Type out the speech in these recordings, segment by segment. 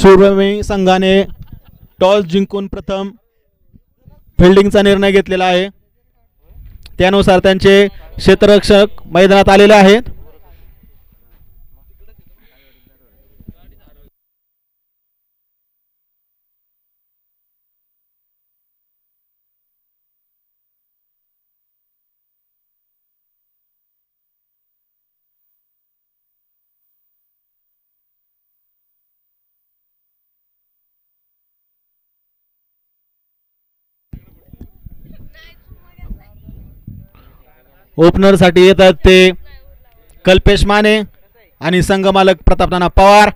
सूर्यवी संघाने टॉस जिंकून प्रथम फिल्डिंगचा निर्णय घेतलेला आहे. त्यानुसार त्यांचे क्षेत्ररक्षक मैदानात आलेले आहेत. ओपनर साठी येतात ते कल्पेश माने आणि संघमालक प्रतापनाना पवार.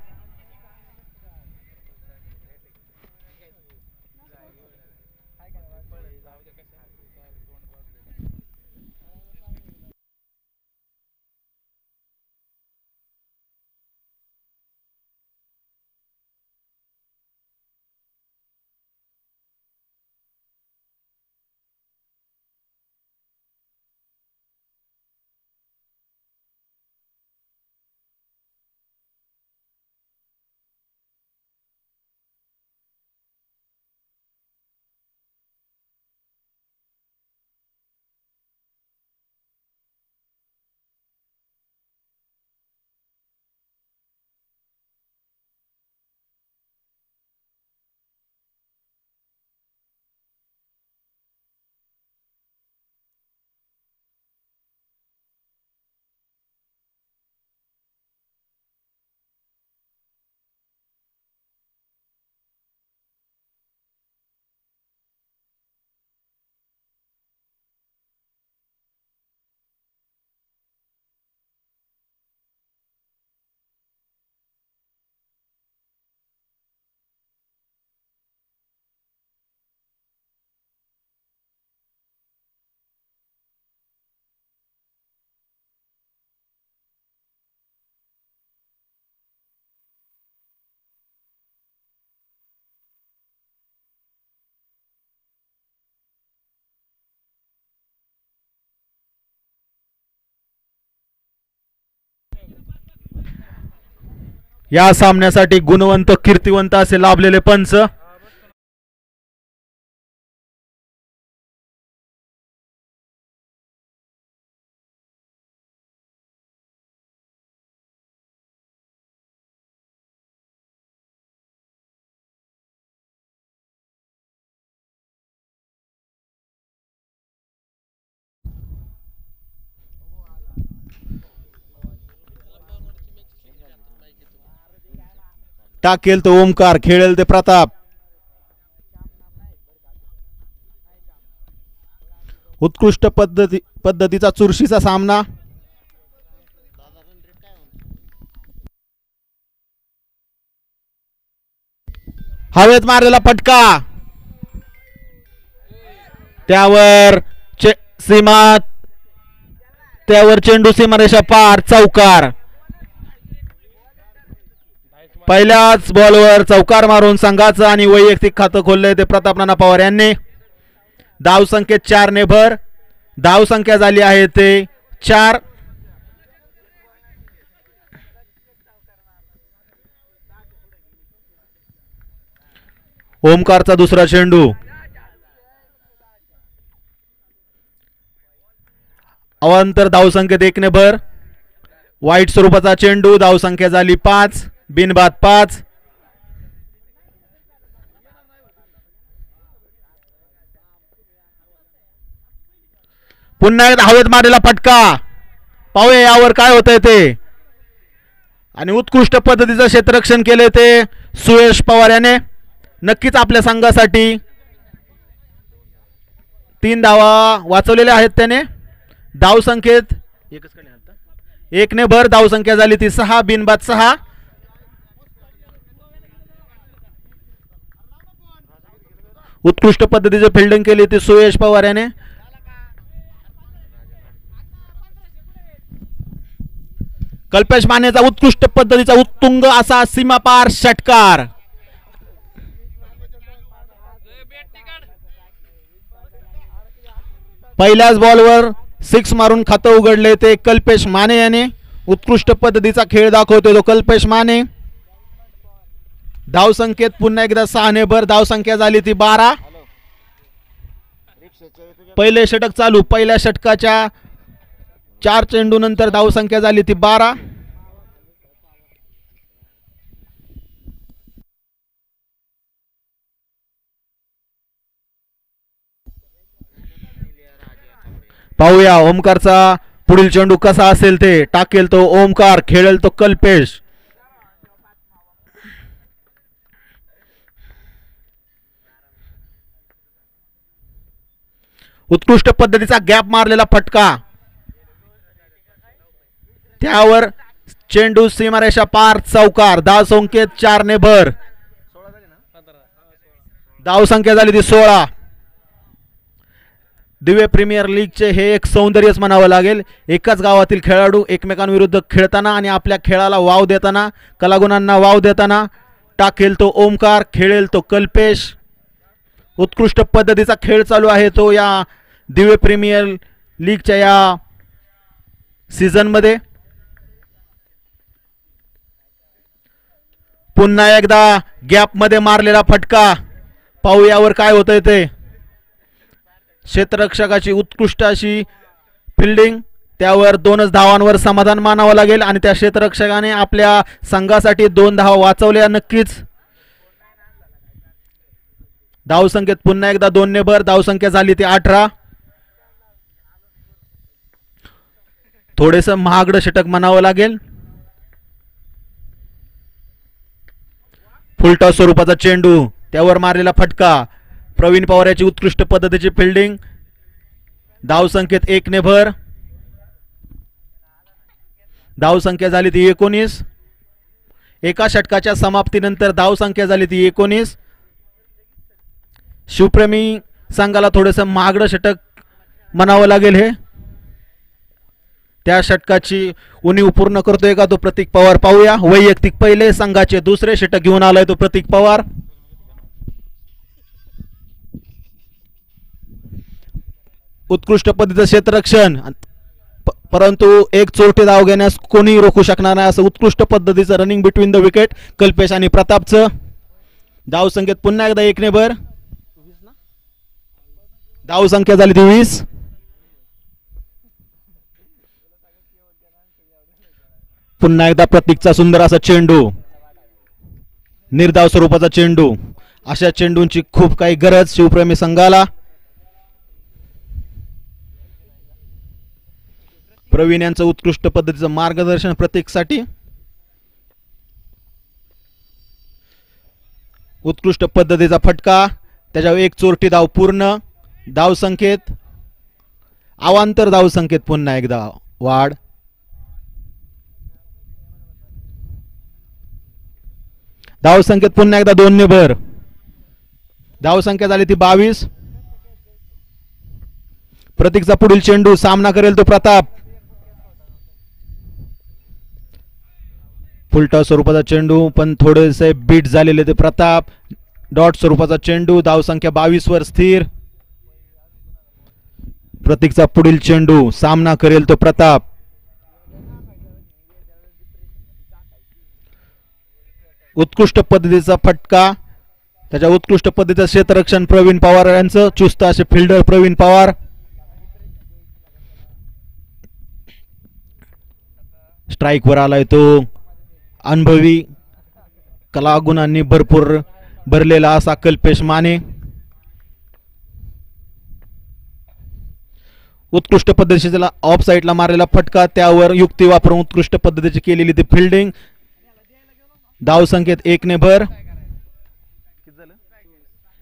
या सामन्यासाठी गुणवंत कीर्तिवंत असे लाभलेले पंच. टाकेल तो ओमकार, खेळेल ते प्रताप. उत्कृष्ट पद्धतीचा चुरशीचा सामना. हवेत मारलेला फटका, त्यावर चेंडू सीमारेषा पार, चौकार. पहिल्याच बॉलवर चौकार मारून संघाचं आणि वैयक्तिक खातं खोलले ते प्रतापनाना पवार यांनी. धाव संख्येत 4 ने भर. धाव संख्या झाली आहे ते 4. ओमकारचा दुसरा चेंडू. अवांतर धाव संख्येत 1 ने भर. वाईट स्वरूपाचा चेंडू. धाव संख्या झाली 5. बिनबाद 5. पुन्हा एकदा हवेत मारलेला फटका. पाहूया यावर काय होतंय ते. आणि उत्कृष्ट पद्धतीचं क्षेत्ररक्षण केले ते सुयश पवार याने. नक्कीच आपल्या संघासाठी 3 धावा वाचवलेल्या आहेत त्याने. धाव संख्येत 1 ने भर. धाव संख्या झाली ती 6. बिनबाद 6. उत्कृष्ट पद्धतीचे फिल्डिंग केली ती सुयश पवार याने. कल्पेश मानेचा उत्कृष्ट पद्धतीचा उत्तुंग असा सीमापार षटकार. पहिल्याच बॉलवर 6 मारून खातं उघडले ते कल्पेश माने याने. उत्कृष्ट पद्धतीचा खेळ दाखवतोय तो कल्पेश माने. धाव संख्येत पुन्हा एकदा 6 ने भर. धाव संख्या झाली ती 12. पहिले षटक चालू. पहिल्या षटकाच्या 4 चेंडू नंतर धाव संख्या झाली ती 12. पाहूया ओमकारचा पुढील चेंडू कसा असेल ते. टाकेल तो ओमकार, खेळेल तो कल्पेश. उत्कृष्ट पद्धतीचा गॅप मारलेला फटका. त्यावर चेंडू सीमारेषा पार, चौकार. धाव संख्येत 4 ने भर. धाव संख्या झाली ती 16. दिव्य प्रीमियर लीगचे हे एक सौंदर्यच म्हणावं लागेल. एकाच गावातील खेळाडू एकमेकांविरुद्ध खेळताना आणि आपल्या खेळाला वाव देताना, कलागुणांना वाव देताना. टाकेल तो ओमकार, खेळेल तो कल्पेश. उत्कृष्ट पद्धतीचा खेळ चालू आहे तो या दिव्य प्रीमियर लीगच्या या सीझन मध्ये. पुन्हा एकदा गॅप मध्ये मारलेला फटका. पाहू यावर काय होतंय ते. क्षेत्ररक्षकाची उत्कृष्ट अशी फिल्डिंग. त्यावर 2च धावांवर समाधान मानावं लागेल आणि त्या क्षेत्ररक्षकाने आपल्या संघासाठी 2 धावा वाचवल्या नक्कीच. धाव संख्येत पुन्हा एकदा 2 ने भर. धाव संख्या झाली ती 18. थोडेस महागडं षटक म्हणावं लागेल. फुलटॉस स्वरूपाचा चेंडू. त्यावर मारलेला फटका. प्रवीण पवार याची उत्कृष्ट पद्धतीची फिल्डिंग. धाव संख्येत 1 ने भर. धाव संख्या झाली ती 19. एका षटकाच्या समाप्तीनंतर धाव संख्या झाली ती 19. शिवप्रेमी संघाला थोडंसं महागडं षटक म्हणावं लागेल हे. त्या षटकाची उणीव पूर्ण करतोय का तो प्रतीक पवार. पाहूया. वैयक्तिक पहिले, संघाचे दुसरे षटक घेऊन आलाय तो प्रतीक पवार. उत्कृष्ट पद्धतीचं क्षेत्ररक्षण, परंतु एक चोरटी धाव घेण्यास कोणी रोखू शकणार नाही असं उत्कृष्ट पद्धतीचं running between the wicket Kalpesh आणि प्रतापचं. धाव संख्येत पुन्हा एकदा 1 ने भर. धाव संख्या झाली ती 20. पुन्हा एकदा प्रतीकचा सुंदर असा चेंडू. निर्धाव स्वरूपाचा चेंडू. अशा चेंडूंची खूप काही गरज शिवप्रेमी संघाला. प्रवीण यांचं उत्कृष्ट पद्धतीचं मार्गदर्शन प्रतीकसाठी. उत्कृष्ट पद्धतीचा फटका. त्याच्यावर एक चोरटी धाव पूर्ण. धाव संख्येत अवांतर धाव संख्येत पुन्हा एकदा वाढ. धाव संख्येत पुन्हा एकदा 2 ने भर. धाव संख्या झाली ती 22. प्रतीकचा पुढील चेंडू. सामना करेल तो प्रताप. फुलटॉस स्वरूपाचा चेंडू पण थोडेसे बीट झालेले ते प्रताप. डॉट स्वरूपाचा चेंडू. धाव संख्या 22 वर स्थिर. प्रतीकचा पुढील चेंडू. सामना करेल तो प्रताप. उत्कृष्ट पद्धतीचा फटका. त्याच्या उत्कृष्ट पद्धतीचं क्षेत्ररक्षण प्रवीण पवार यांचं. चुस्त असे फिल्डर प्रवीण पवार. स्ट्राइक वर आलाय तो अनुभवी कलागुणांनी भरपूर भरलेला असा कल्पेश माने. उत्कृष्ट पद्धतीला ऑफ साइडला मारलेला फटका. त्यावर युक्ती वापरून उत्कृष्ट पद्धतीची केलेली ती फिल्डिंग. धाव संख्येत 1 ने भर.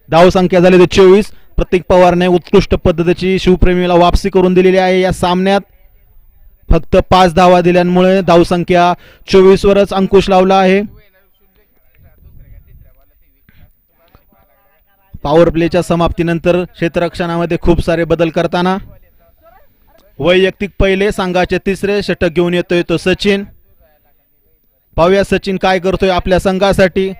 धाव संख्या झाली 24. प्रतीक पवारने उत्कृष्ट पद्धतीची शिवप्रेमीला वापसी करून दिलेली आहे या सामन्यात. फक्त 5 धावा दिल्यामुळे धाव संख्या 24 वरच अंकुश लावला आहे. पॉवर प्लेच्या समाप्तीनंतर क्षेत्ररक्षणामध्ये खूप सारे बदल करताना वैयक्तिक पहिले संघाचे तिसरे षटक घेऊन येतोय तो सचिन. पाहूया सचिन काय करतोय आपल्या संघासाठी.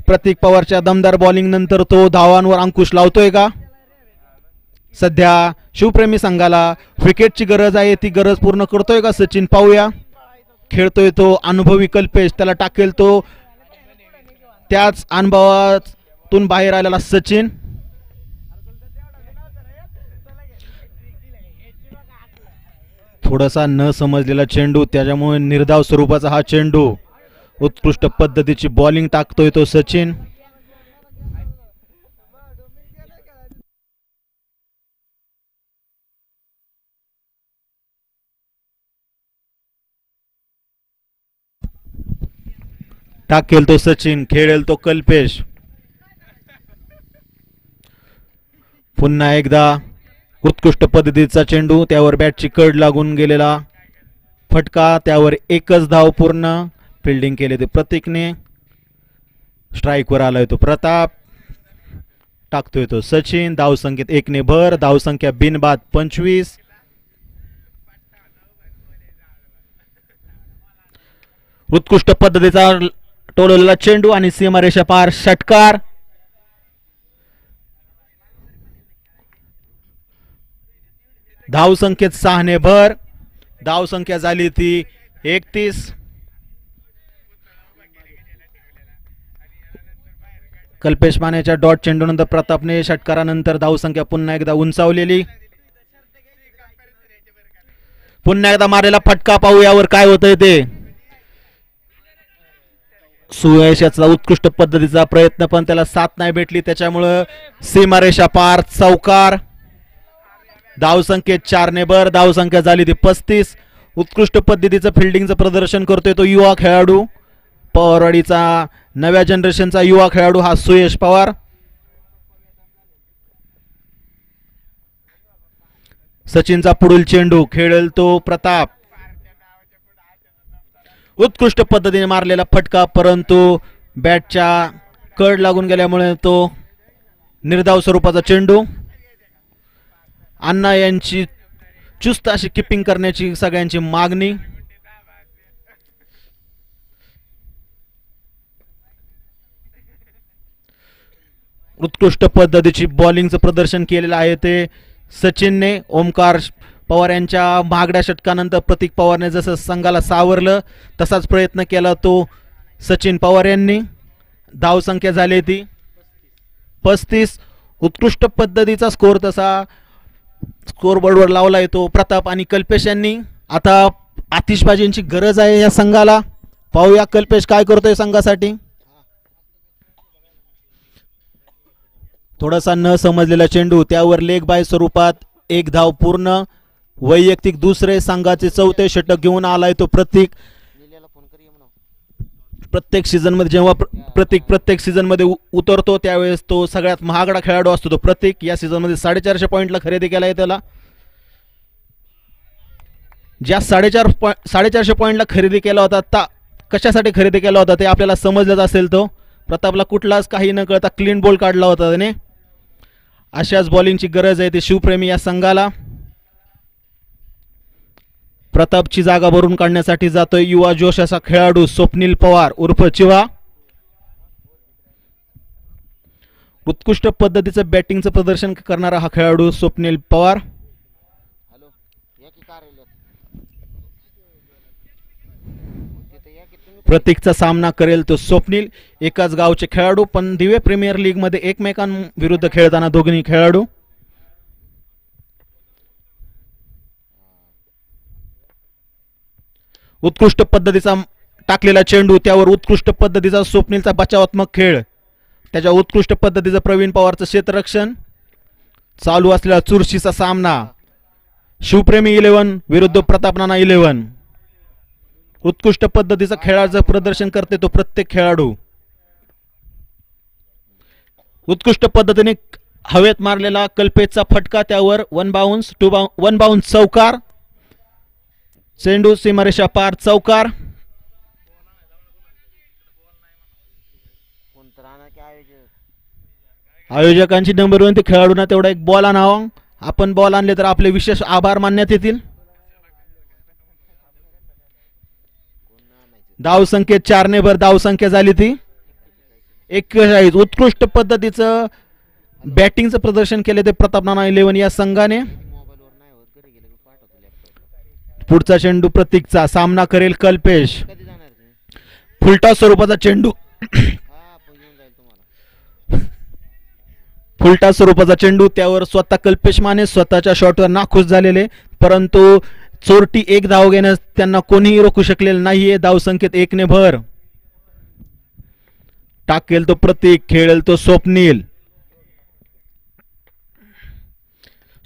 प्रतीक पवारच्या दमदार बॉलिंग नंतर तो धावांवर अंकुश लावतोय का. सध्या शिवप्रेमी संघाला विकेटची गरज आहे. ती गरज पूर्ण करतोय का सचिन. पाहूया. खेळतोय तो अनुभवी कल्पेश. त्याला टाकेल तो त्याच अनुभवातून बाहेर आलेला सचिन. थोडासा न समजलेला चेंडू, त्याच्यामुळे निर्धाव स्वरूपाचा हा चेंडू. उत्कृष्ट पद्धतीची बॉलिंग टाकतोय तो सचिन. टाकेल तो सचिन, खेळेल तो कल्पेश. पुन्हा एकदा उत्कृष्ट पद्धतीचा चेंडू, त्यावर बॅटची कड लागून गेलेला फटका, त्यावर एकच धाव पूर्ण. फिल्डिंग केले ते प्रतीकने. स्ट्राईकवर आलाय तो प्रताप. टाकतोय तो सचिन. धाव संख्येत 1 ने भर. धाव संख्या बिनबाद 25. उत्कृष्ट पद्धतीचा टोलवलेला चेंडू आणि सीमारेषा पार षटकार. धाव संख्येत 6 ने भर. धाव संख्या झाली ती 31. कल्पेश मानेच्या डॉट चेंडू नंतर प्रतापने षटकारानंतर धाव संख्या पुन्हा एकदा उंचावलेली. पुन्हा एकदा मारलेला फटका, पाहू यावर काय होतंय ते. सुयशाचा उत्कृष्ट पद्धतीचा प्रयत्न, पण त्याला साथ नाही भेटली, त्याच्यामुळं सीमारेषा पार चौकार. धाव संख्येत 4 ने भर. धाव संख्या झाली ती 35. उत्कृष्ट पद्धतीचं फिल्डिंगचं प्रदर्शन करतोय तो युवा खेळाडू, पवारवाडीचा नव्या जनरेशनचा युवा खेळाडू हा सुयश पवार. सचिनचा पुढील चेंडू, खेळेल तो प्रताप. उत्कृष्ट पद्धतीने मारलेला फटका, परंतु बॅटच्या कड लागून गेल्यामुळे तो निर्धाव स्वरूपाचा चेंडू. अण्णा यांची चुस्त अशी किपिंग करण्याची सगळ्यांची मागणी. उत्कृष्ट पद्धतीची बॉलिंगचं प्रदर्शन केलेलं आहे ते सचिनने. ओमकार पवार यांच्या महागड्या षटकानंतर प्रतीक पवारने जसं संघाला सावरलं तसाच प्रयत्न केला तो सचिन पवार यांनी. धाव संख्या झाली ती 35. उत्कृष्ट पद्धतीचा स्कोर तसा स्कोरबोर्डवर लावला येतो प्रताप आणि कल्पेश यांनी. आता आतिषबाजींची गरज आहे या संघाला. पाहूया कल्पेश काय करतोय संघासाठी. थोडासा न समजलेला चेंडू, त्यावर लेग बाय स्वरूपात 1 धाव पूर्ण. वैयक्तिक दुसरे, संघाचे 4थे षटक घेऊन आलाय तो प्रतीक. प्रत्येक सीझन मध्ये जेव्हा प्रत्येक सीझन मध्ये उतरतो त्यावेळेस तो सगळ्यात महागडा खेळाडू असतो तो प्रतीक. या सीझन मध्ये 450 पॉईंटला खरेदी केलाय त्याला. ज्या 450 पॉईंटला खरेदी केला होता, कशासाठी खरेदी केला होता ते आपल्याला समजलंच असेल. तो प्रतापला कुठलाच काही न कळता क्लीन बॉल काढला होता त्याने. अशाच बॉलिंगची गरज आहे ते शिवप्रेमी या संघाला. प्रतापची जागा भरून काढण्यासाठी जातोय युवा जोश असा खेळाडू स्वप्नील पवार उर्फ चिवा. उत्कृष्ट पद्धतीचं बॅटिंगचं प्रदर्शन करणारा हा खेळाडू स्वप्नील पवार. प्रतीकचा सामना करेल तो स्वप्नील. एकाच गावचे खेळाडू, पण दिवे प्रीमियर लीग मध्ये एकमेकांविरुद्ध खेळताना दोघी खेळाडू. उत्कृष्ट पद्धतीचा टाकलेला चेंडू, त्यावर उत्कृष्ट पद्धतीचा स्वप्नीलचा बचावात्मक खेळ, त्याच्या उत्कृष्ट पद्धतीचं प्रवीण पवारचं क्षेत्ररक्षण. चालू असलेला चुरशीचा सामना, शिवप्रेमी 11 विरुद्ध प्रताप नाना 11. उत्कृष्ट पद्धतीचं खेळाचं प्रदर्शन करते तो प्रत्येक खेळाडू. उत्कृष्ट पद्धतीने हवेत मारलेला कल्पेशचा फटका, त्यावर 1 बाउन्स चौकार. चेंडू सीमारेषा पार चौकार. आयोजकांची नंबर 1 ते खेळाडूंना तेवढा एक बॉल आणावा. आपण बॉल आणले तर आपले विशेष आभार मानण्यात येतील. धाव संख्येत 4 ने भर. धाव संख्या झाली ती 41. उत्कृष्ट पद्धतीचं बॅटिंगचं प्रदर्शन केले ते प्रताप नाना 11 या संघाने. पुढचा चेंडू प्रतीकचा, सामना करेल कल्पेश. फुलटा स्वरूपाचा चेंडू फुलटा स्वरूपाचा चेंडू, त्यावर स्वतः कल्पेश माने स्वतःच्या शॉटवर नाखुश झालेले, परंतु चोरटी एक धाव घेण्यास त्यांना कोणीही रोखू शकलेलं नाहीये. धावसंख्येत 1 भर. टाकेल तो प्रतीक, खेळेल तो स्वप्नील.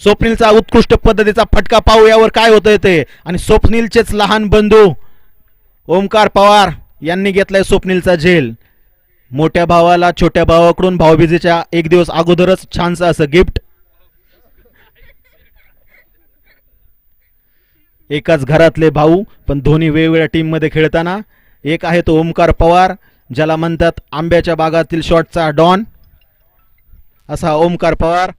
स्वप्नीलचा उत्कृष्ट पद्धतीचा फटका पाहू यावर काय होतंय ते. आणि स्वप्नीलचेच लहान बंधू ओमकार पवार यांनी घेतलाय स्वप्नीलचा झेल. मोठ्या भावाला छोट्या भावाकडून भाऊबीजेच्या एक दिवस अगोदरच छानसं असं गिफ्ट. एकाच घरातले भाऊ पण दोन्ही वेगवेगळ्या टीम मध्ये खेळताना. एक आहे तो ओमकार पवार, ज्याला म्हणतात आंब्याच्या बागातील शॉटचा डॉन, असा ओमकार पवार.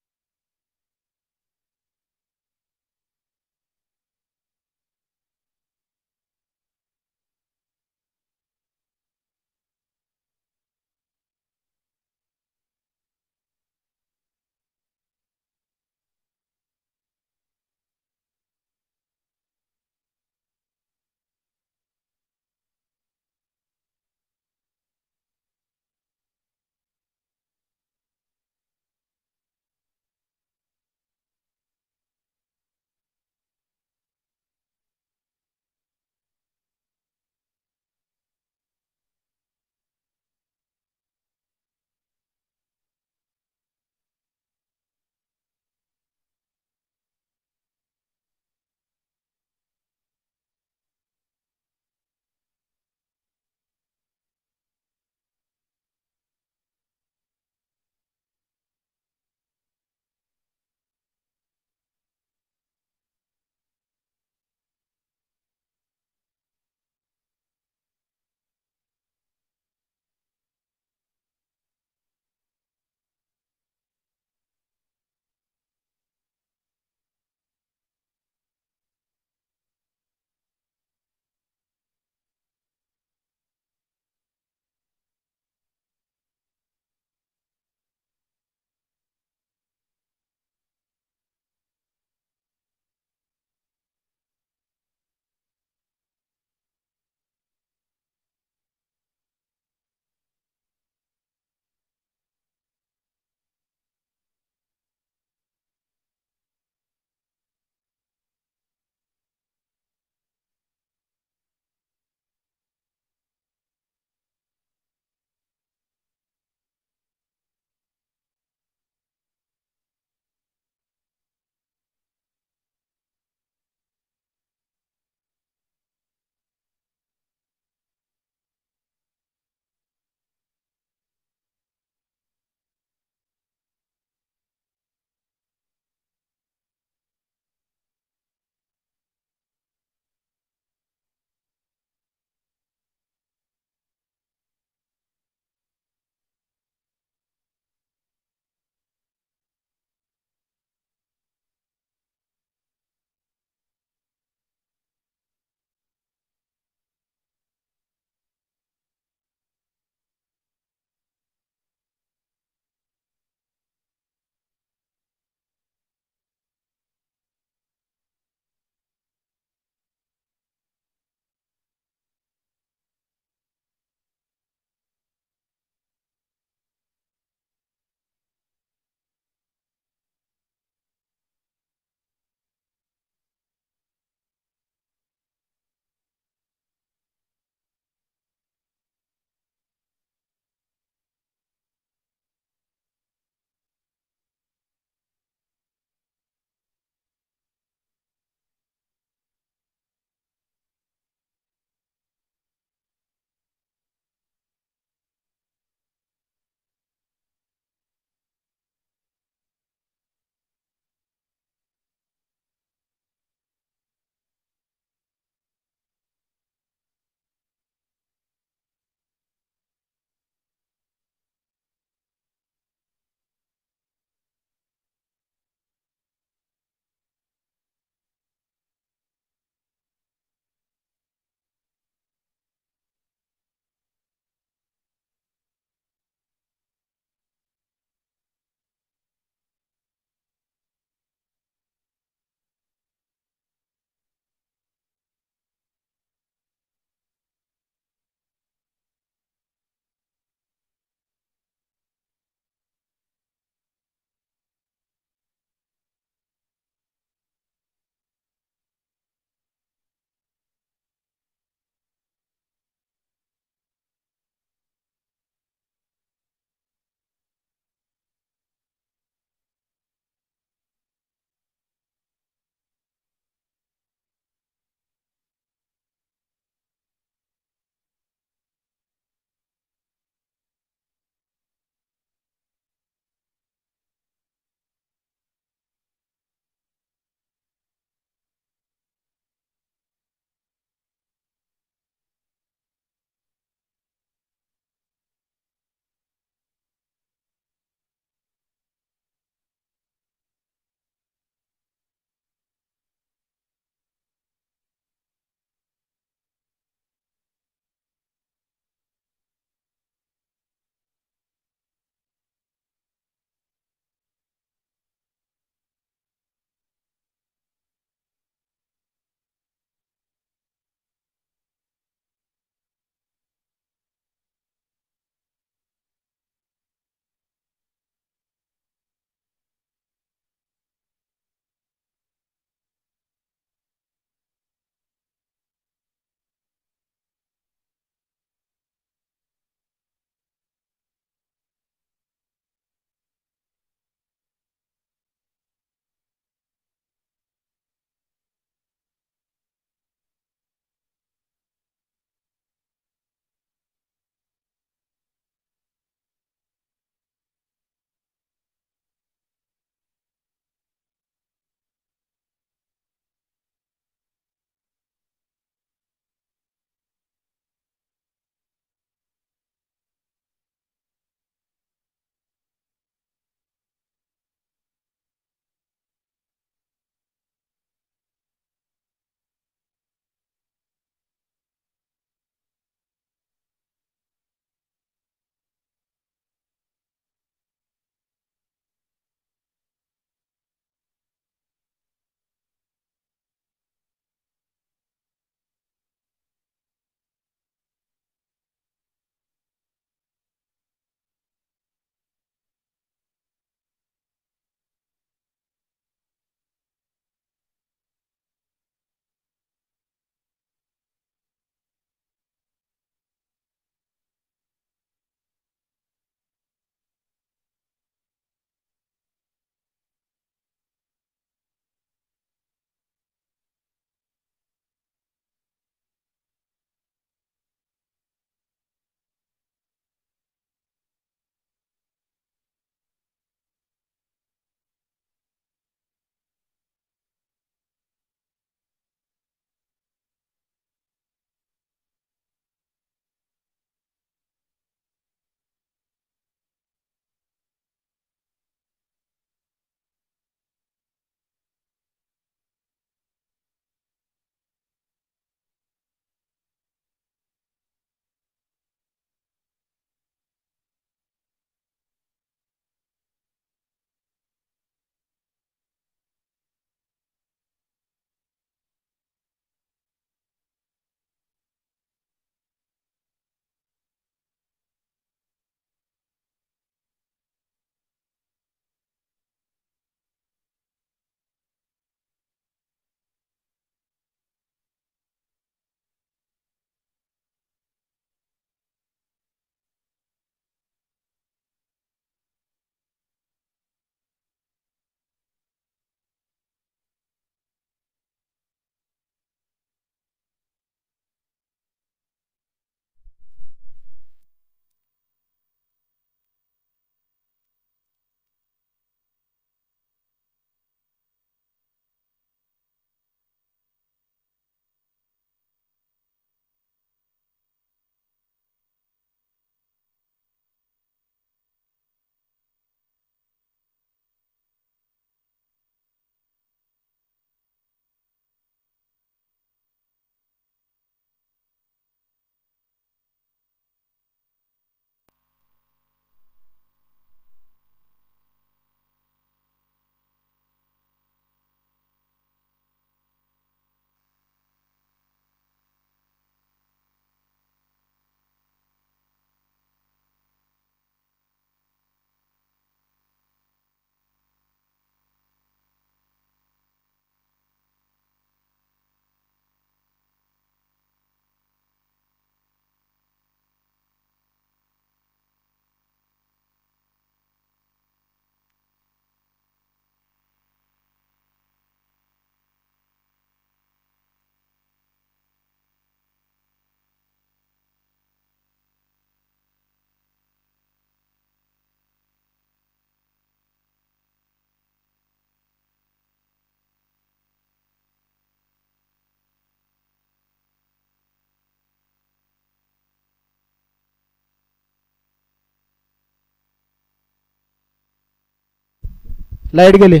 लाईट गेली.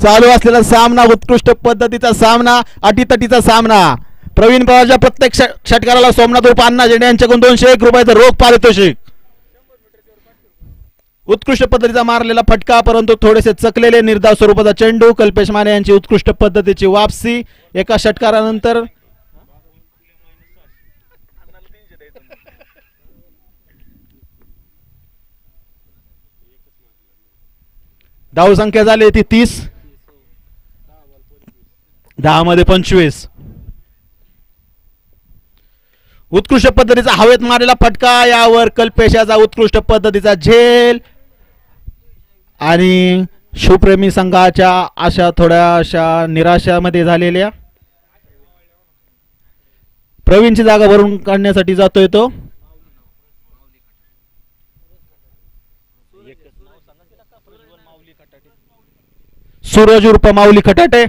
चालू असलेला सामना, उत्कृष्ट पद्धतीचा सामना, अटीतटीचा सामना. प्रवीण पवारच्या प्रत्येक षटकाराला सोमनाथ उर्फ अण्णा झेंडे यांच्याकडून 201 रुपयाचं रोख पारितोषिक. उत्कृष्ट पद्धतीचा मारलेला फटका, परंतु थोडेसे चकलेले. निर्धाव स्वरूपाचा चेंडू. कल्पेश माने यांची उत्कृष्ट पद्धतीची वापसी एका षटकारानंतर. धाव संख्या झाली ती 30. 10 मध्ये 25. उत्कृष्ट पद्धतीचा हवेत मारलेला फटका, यावर कल्पेशाचा उत्कृष्ट पद्धतीचा झेल आणि शिवप्रेमी संघाच्या अशा थोड्याशा निराशामध्ये झालेल्या. प्रवीणची जागा भरून काढण्यासाठी जातोय तो. सूरज उर्फ माऊली खटाटे.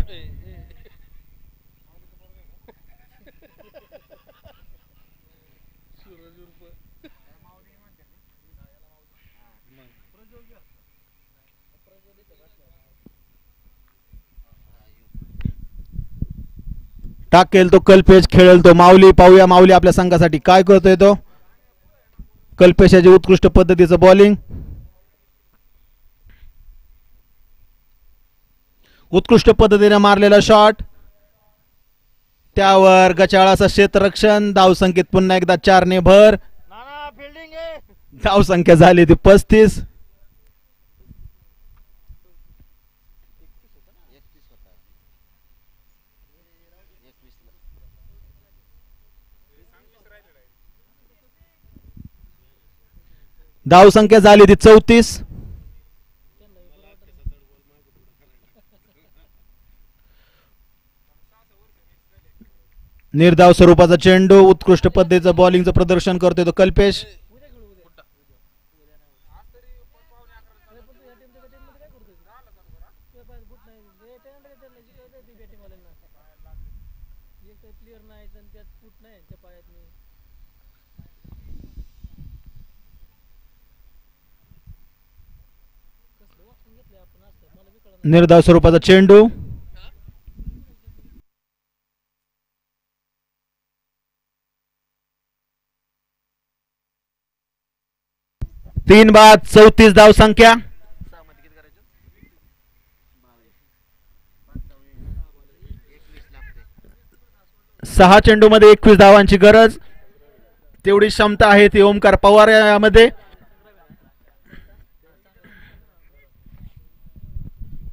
टाकेल तो कल्पेश, खेळेल तो माऊली. पाहूया माऊली आपल्या संघासाठी काय करतोय तो. कल्पेशाची उत्कृष्ट पद्धतीचं बॉलिंग. उत्कृष्ट पद्धतीने मारलेला शॉट, त्यावर गचाळाचं क्षेत्ररक्षण. धावसंख्येत पुन्हा एकदा 4 ने भर. धावसंख्या झाली ती 35. धावसंख्या झाली ती 34. निर्धाव स्वरूपाचा चेंडू. उत्कृष्ट पद्धतीचं बॉलिंगचं प्रदर्शन करतोय तो कल्पेश. निर्धाव स्वरूपाचा चेंडू. 3 बाद 34 धाव संख्या. 6 चेंडू मध्ये 21 धावांची गरज. तेवढी क्षमता आहे ती ओमकार पवार यामध्ये.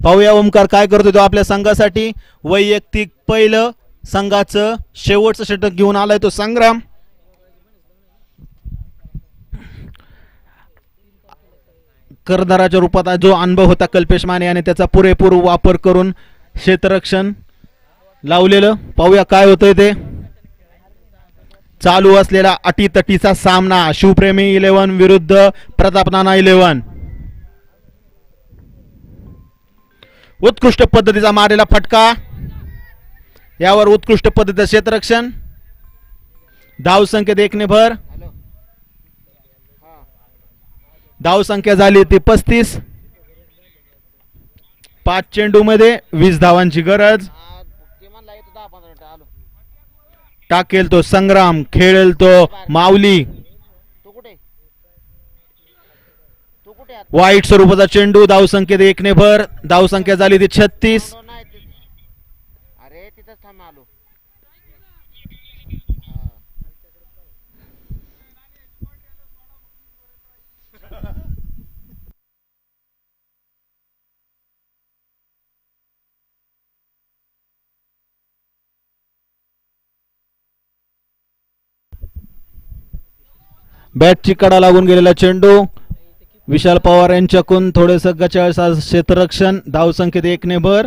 पाहूया ओमकार काय करतो तो आपल्या संघासाठी. वैयक्तिक पहिलं संघाचं शेवटचं षटक घेऊन आलाय तो संग्राम. करदाराच्या रूपात जो अनुभव होता कल्पेश माने याने त्याचा पुरेपूर वापर करून क्षेत्ररक्षण लावलेलं. पाहूया काय होतंय ते. चालू असलेला अटीतटीचा सामना. शिवप्रेमी 11 विरुद्ध प्रताप नाना 11. उत्कृष्ट पद्धतीचा मारलेला फटका, यावर उत्कृष्ट पद्धतीचं क्षेत्ररक्षण. धाव संख्येत 1 ने भर. धाव संख्या झाली ती 35. 5 चेंडू मध्ये 20 धावांची गरज. टाकेल तो संग्राम, खेळेल तो माऊली. वाईट स्वरूपाचा चेंडू. धाव संख्येत 1 ने भर. धाव संख्या झाली ती 36. बॅटची कडा लागून गेलेला चेंडू. विशाल पवार यांच्याकडून थोडेस गचाळ क्षेत्ररक्षण. धाव संख्येत 1 ने भर.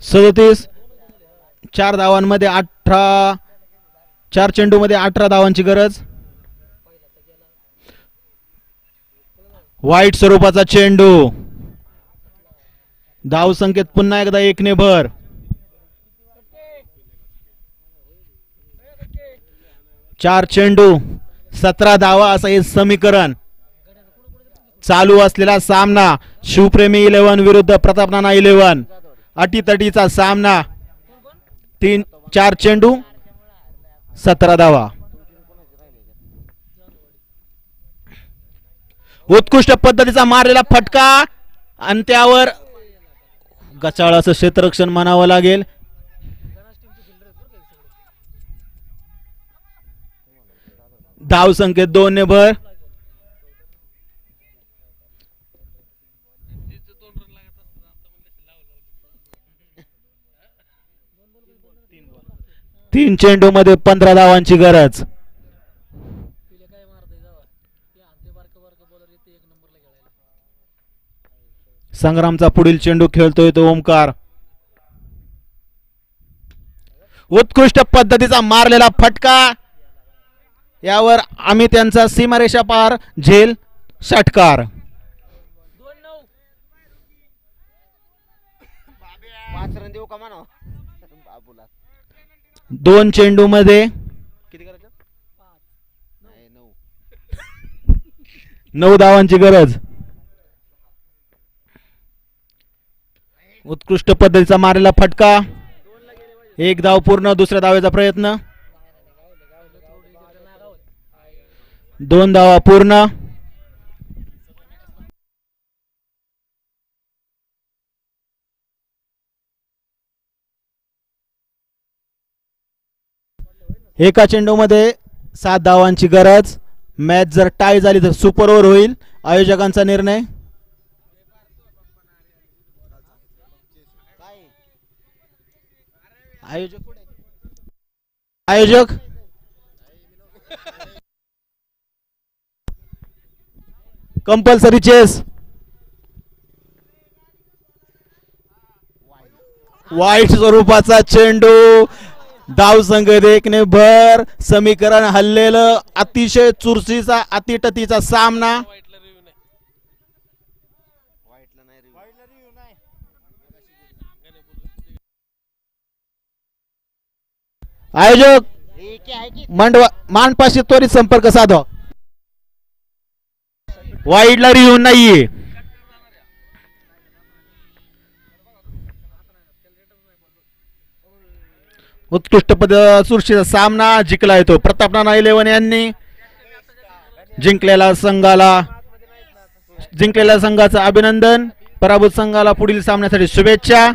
सदतीस. 4 धावांमध्ये 18. 4 चेंडू मध्ये 18 धावांची गरज. वाईट स्वरूपाचा चेंडू. धाव संख्येत पुन्हा एकदा 1 ने भर. चार चेंडू 17 धावा असं हे समीकरण. चालू असलेला सामना शिवप्रेमी 11 विरुद्ध प्रतापनाना 11. अटीतटीचा सामना. 4 चेंडू 17 धावा. उत्कृष्ट पद्धतीचा मारलेला फटका आणि त्यावर गचाळ असं क्षेत्ररक्षण म्हणावं लागेल. धाव संख्येत 2 ने भर. तीन चेंडू मध्ये 15 धावांची गरज. संग्रामचा पुढील चेंडू खेळतोय तो ओमकार. उत्कृष्ट पद्धतीचा मारलेला फटका. यावर आम्ही त्यांचा सीमारेषा पार झेल षटकार. 2 चेंडू मध्ये 9 धावांची गरज. उत्कृष्ट पद्धतीचा मारलेला फटका. 1 धाव पूर्ण. दुसऱ्या धावेचा प्रयत्न. 2 धावा पूर्ण. एका चेंडू मध्ये 7 धावांची गरज. मॅच जर टाय झाली तर सुपर ओव्हर होईल. आयोजकांचा निर्णय. आयोजक कंपल्सरी चेस. वाईट स्वरूपाचा चेंडू. धाव संख्येत 1 ने भर. समीकरण हल्लेलं. अतिशय चुरशीचा अतिटतीचा सामना. आयोजक मांडपाशी त्वरित संपर्क साधा. वाईडला रिव्ह्यू नाहीये. उत्कृष्ट चुरशीचा सामना जिंकला येतो. प्रतापनाना 11 यांनी जिंकलेल्या संघाचं अभिनंदन. पराभूत संघाला पुढील सामन्यासाठी शुभेच्छा.